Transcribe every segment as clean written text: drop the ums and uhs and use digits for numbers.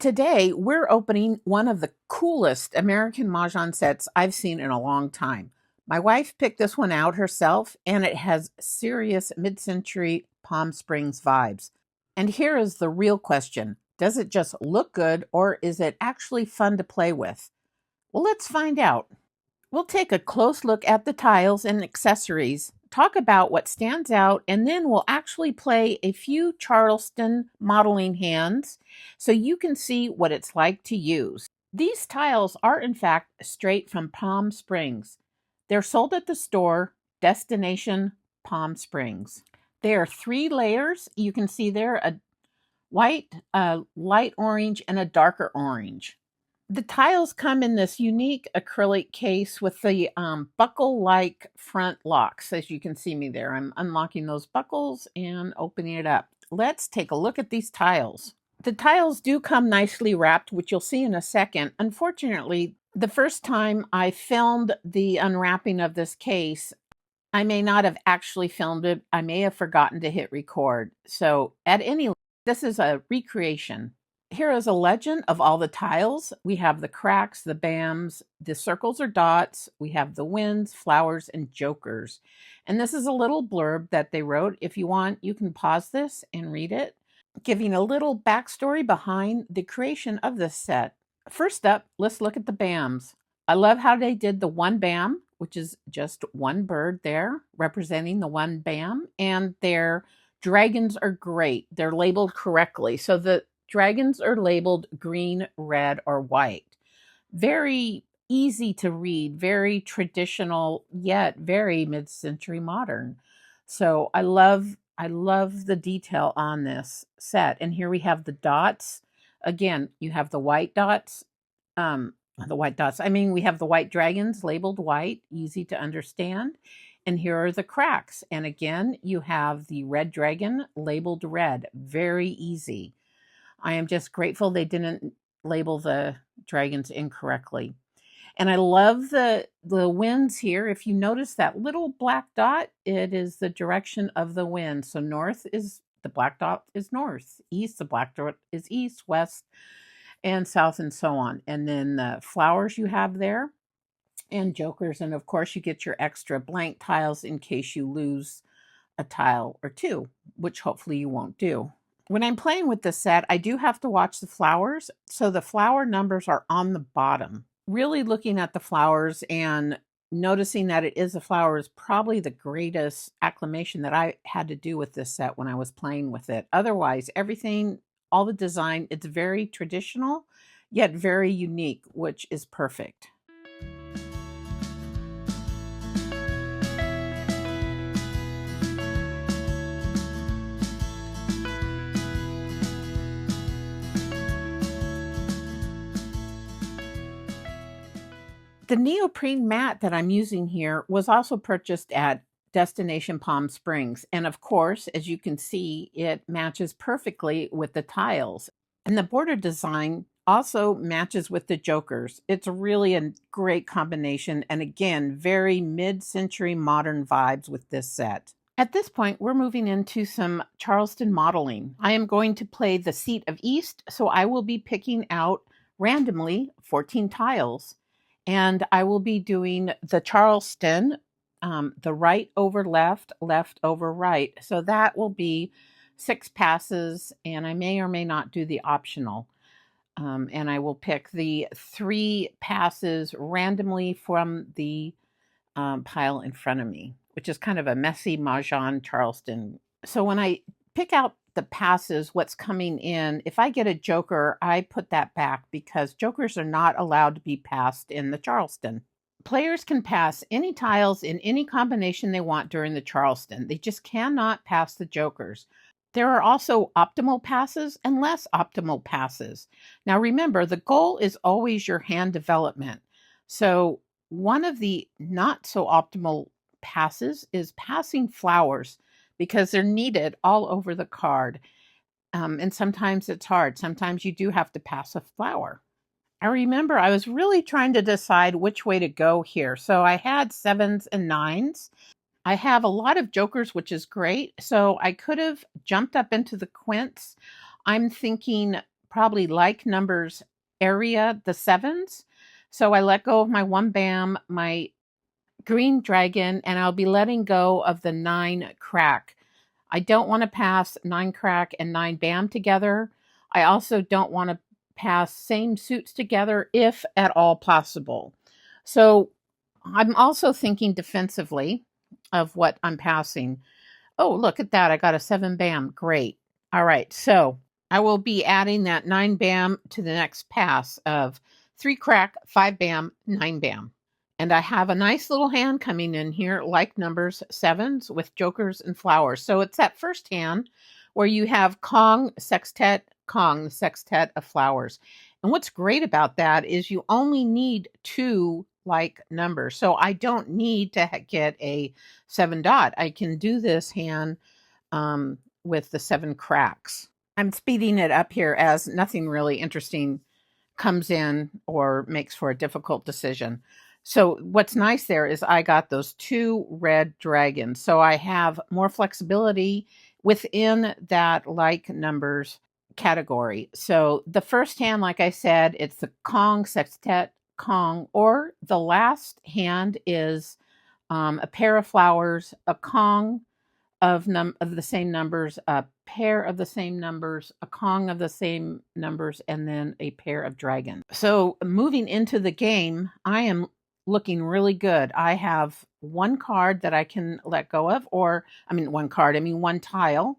Today, we're opening one of the coolest American Mahjong sets I've seen in a long time. My wife picked this one out herself, and it has serious mid-century Palm Springs vibes. And here is the real question. Does it just look good, or is it actually fun to play with? Well, let's find out. We'll take a close look at the tiles and accessories, talk about what stands out, and then we'll actually play a few Charleston modeling hands so you can see what it's like to use. These tiles are in fact straight from Palm Springs. They're sold at the store, Destination Palm Springs. There are 3 layers. You can see there a white, a light orange, and a darker orange. The tiles come in this unique acrylic case with the buckle-like front locks. As you can see me there, I'm unlocking those buckles and opening it up. Let's take a look at these tiles. The tiles do come nicely wrapped, which you'll see in a second. Unfortunately, the first time I filmed the unwrapping of this case, I may not have actually filmed it. I may have forgotten to hit record. So at any rate, this is a recreation. Here is a legend of all the tiles. We have the cracks, the bams, the circles or dots. We have the winds, flowers, and jokers. And this is a little blurb that they wrote. If you want, you can pause this and read it, giving a little backstory behind the creation of this set. First up, let's look at the bams. I love how they did the one bam, which is just one bird there, representing the one bam. And their dragons are great. They're labeled correctly. So the dragons are labeled green, red, or white. Very easy to read, very traditional, yet very mid-century modern. So I love the detail on this set. And here we have the dots. Again, you have the white dots. We have the white dragons labeled white, easy to understand. And here are the cracks. And again, you have the red dragon labeled red, very easy. I am just grateful they didn't label the dragons incorrectly. And I love the winds here. If you notice that little black dot, it is the direction of the wind. So north is, the black dot is north. East, the black dot is east, west, and south, and so on. And then the flowers you have there, and jokers. And of course, you get your extra blank tiles in case you lose a tile or two, which hopefully you won't do. When I'm playing with this set, I do have to watch the flowers. So the flower numbers are on the bottom. Really looking at the flowers and noticing that it is a flower is probably the greatest acclimation that I had to do with this set when I was playing with it. Otherwise, everything, all the design, it's very traditional, yet very unique, which is perfect. The neoprene mat that I'm using here was also purchased at Destination Palm Springs. And of course, as you can see, it matches perfectly with the tiles. And the border design also matches with the jokers. It's really a great combination. And again, very mid-century modern vibes with this set. At this point, we're moving into some Charleston modeling. I am going to play the Seat of East, so I will be picking out randomly 14 tiles. And I will be doing the Charleston, the right over left, left over right. So that will be 6 passes, and I may or may not do the optional. And I will pick the 3 passes randomly from the pile in front of me, which is kind of a messy Mahjong Charleston. So when I pick out the passes, what's coming in, if I get a joker, I put that back because jokers are not allowed to be passed in the Charleston. Players can pass any tiles in any combination they want during the Charleston. They just cannot pass the jokers. There are also optimal passes and less optimal passes. Now remember, the goal is always your hand development. So one of the not so optimal passes is passing flowers, because they're needed all over the card. And sometimes it's hard. Sometimes you do have to pass a flower. I remember I was really trying to decide which way to go here. So I had 7s and 9s. I have a lot of jokers, which is great. So I could have jumped up into the quints. I'm thinking probably like numbers area, the sevens. So I let go of my 1 bam, my green dragon, and I'll be letting go of the 9 crack. I don't want to pass 9 crack and 9 bam together. I also don't want to pass same suits together if at all possible. So I'm also thinking defensively of what I'm passing. Oh, look at that. I got a 7 bam. Great. All right. So I will be adding that 9 bam to the next pass of 3 crack, 5 bam, 9 bam. And I have a nice little hand coming in here, like numbers sevens with jokers and flowers. So it's that first hand where you have Kong, sextet, Kong, the sextet of flowers. And what's great about that is you only need 2 like numbers. So I don't need to get a 7 dot. I can do this hand with the 7 cracks. I'm speeding it up here as nothing really interesting comes in or makes for a difficult decision. So what's nice there is I got those 2 red dragons. So I have more flexibility within that like numbers category. So the first hand, like I said, it's the Kong, sextet, Kong, or the last hand is a pair of flowers, a Kong of the same numbers, a pair of the same numbers, a Kong of the same numbers, and then a pair of dragons. So moving into the game, I am looking really good. I have 1 card that I can let go of, or I mean 1 card, I mean 1 tile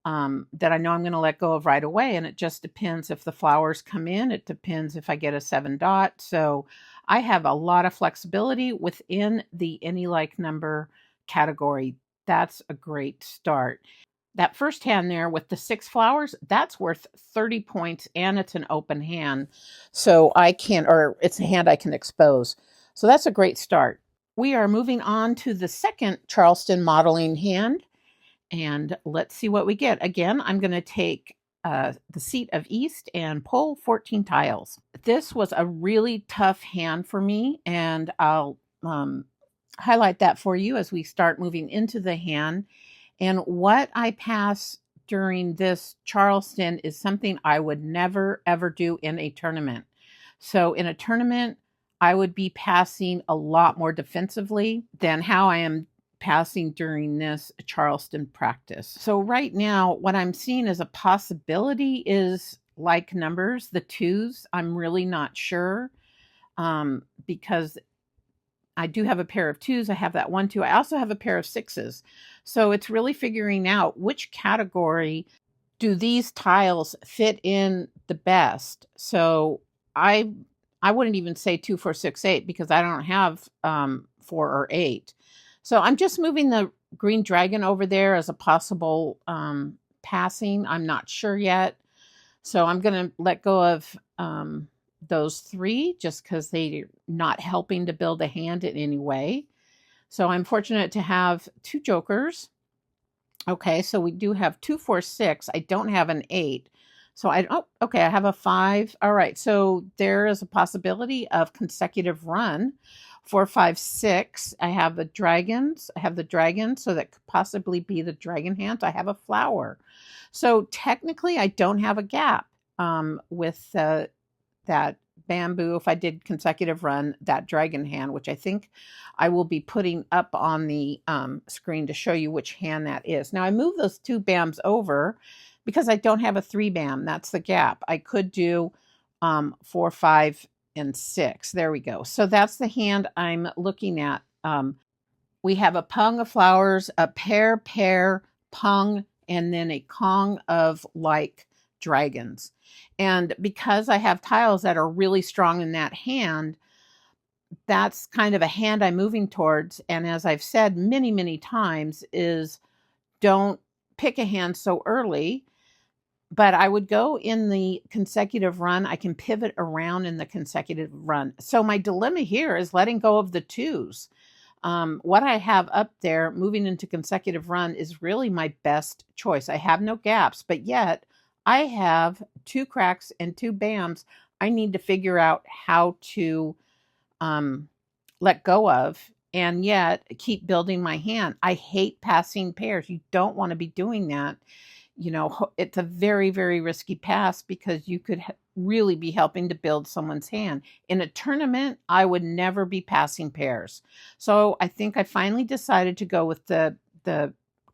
that I know I'm going to let go of right away. And it just depends if the flowers come in. It depends if I get a 7 dot. So I have a lot of flexibility within the any like number category. That's a great start. That first hand there with the 6 flowers, that's worth 30 points and it's an open hand. So I can, or it's a hand I can expose. So that's a great start. We are moving on to the second Charleston modeling hand. And let's see what we get. Again, I'm going to take the seat of East and pull 14 tiles. This was a really tough hand for me, and I'll highlight that for you as we start moving into the hand. And what I pass during this Charleston is something I would never, ever do in a tournament. So in a tournament, I would be passing a lot more defensively than how I am passing during this Charleston practice. So right now, what I'm seeing as a possibility is like numbers, the 2s. I'm really not sure because I do have a pair of 2s. I have that 1, 2. I also have a pair of 6s. So it's really figuring out which category do these tiles fit in the best. So I wouldn't even say 2, 4, 6, 8 because I don't have 4 or 8. So I'm just moving the green dragon over there as a possible passing. I'm not sure yet. So I'm going to let go of those 3 just because they're not helping to build a hand in any way. So I'm fortunate to have 2 jokers. Okay, so we do have 2, 4, 6. I don't have an 8. So I have a 5. All right, so there is a possibility of consecutive run. 4, 5, 6. I have the dragons. So that could possibly be the dragon hand. I have a flower. So technically, I don't have a gap with that bamboo. If I did consecutive run, that dragon hand, which I think I will be putting up on the screen to show you which hand that is. Now I move those 2 bams over because I don't have a 3 bam. That's the gap. I could do 4, 5, and 6. There we go. So that's the hand I'm looking at. We have a pung of flowers, a pair, pung, and then a Kong of like dragons. And because I have tiles that are really strong in that hand, that's kind of a hand I'm moving towards. And as I've said many, many times, is don't pick a hand so early. But I would go in the consecutive run. I can pivot around in the consecutive run. So my dilemma here is letting go of the 2s. What I have up there moving into consecutive run is really my best choice. I have no gaps, but yet I have 2 cracks and 2 bams I need to figure out how to let go of and yet keep building my hand. I hate passing pairs. You don't want to be doing that. it's a very, very risky pass because you could really be helping to build someone's hand. In a tournament, I would never be passing pairs. So I think I finally decided to go with the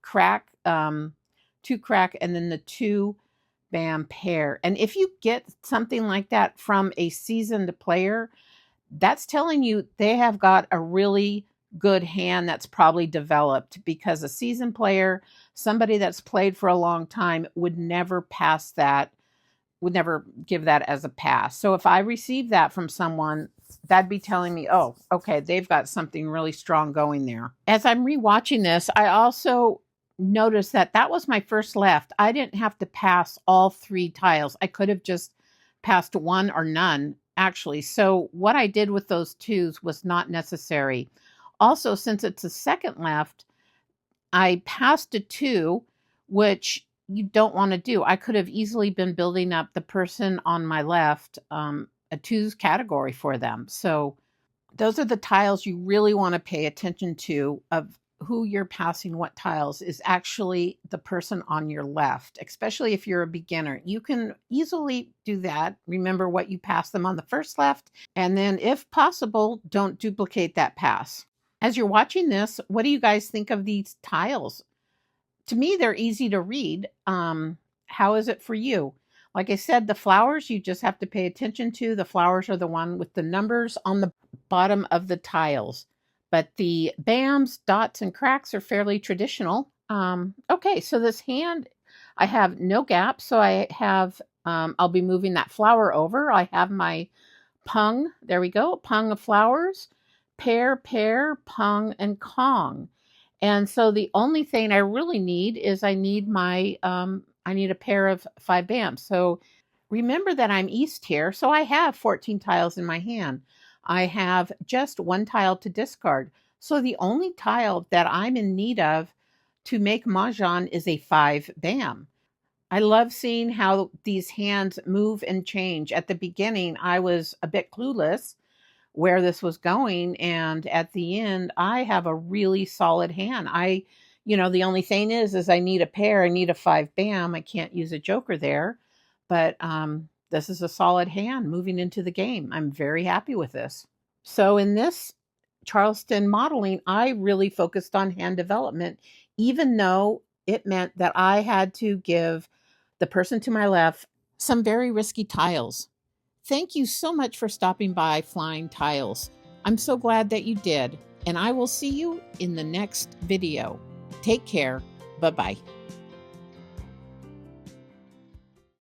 crack, 2 crack, and then the 2 bam pair. And if you get something like that from a seasoned player, that's telling you they have got a really good hand that's probably developed, because a seasoned player, somebody that's played for a long time, would never pass that, would never give that as a pass. So if I receive that from someone, that'd be telling me, oh, okay, they've got something really strong going there. As I'm rewatching this, I also noticed that was my first left. I didn't have to pass all 3 tiles. I could have just passed 1 or none, actually. So what I did with those 2s was not necessary. Also, since it's a second left, I passed a 2, which you don't want to do. I could have easily been building up the person on my left, a 2s category for them. So those are the tiles you really want to pay attention to of who you're passing what tiles, is actually the person on your left, especially if you're a beginner. You can easily do that. Remember what you passed them on the first left, and then if possible, don't duplicate that pass. As you're watching this, what do you guys think of these tiles? To me, they're easy to read. How is it for you? Like I said, the flowers you just have to pay attention to. The flowers are the one with the numbers on the bottom of the tiles. But the bams, dots, and cracks are fairly traditional. Okay, so this hand, I have no gap. So I have, I'll be moving that flower over. I have my pung. There we go. Pung of flowers. Pair, pair, pung, and kong. And so the only thing I really need is I need my, I need a pair of 5 bams. So remember that I'm east here. So I have 14 tiles in my hand. I have just 1 tile to discard. So the only tile that I'm in need of to make Mahjong is a 5 bam. I love seeing how these hands move and change. At the beginning, I was a bit clueless where this was going, and at the end, I have a really solid hand. The only thing is I need a pair. I need a 5 bam. I can't use a joker there, but this is a solid hand moving into the game. I'm very happy with this. So in this Charleston modeling, I really focused on hand development, even though it meant that I had to give the person to my left some very risky tiles. Thank you so much for stopping by Flying Tiles. I'm so glad that you did, and I will see you in the next video. Take care. Bye-bye.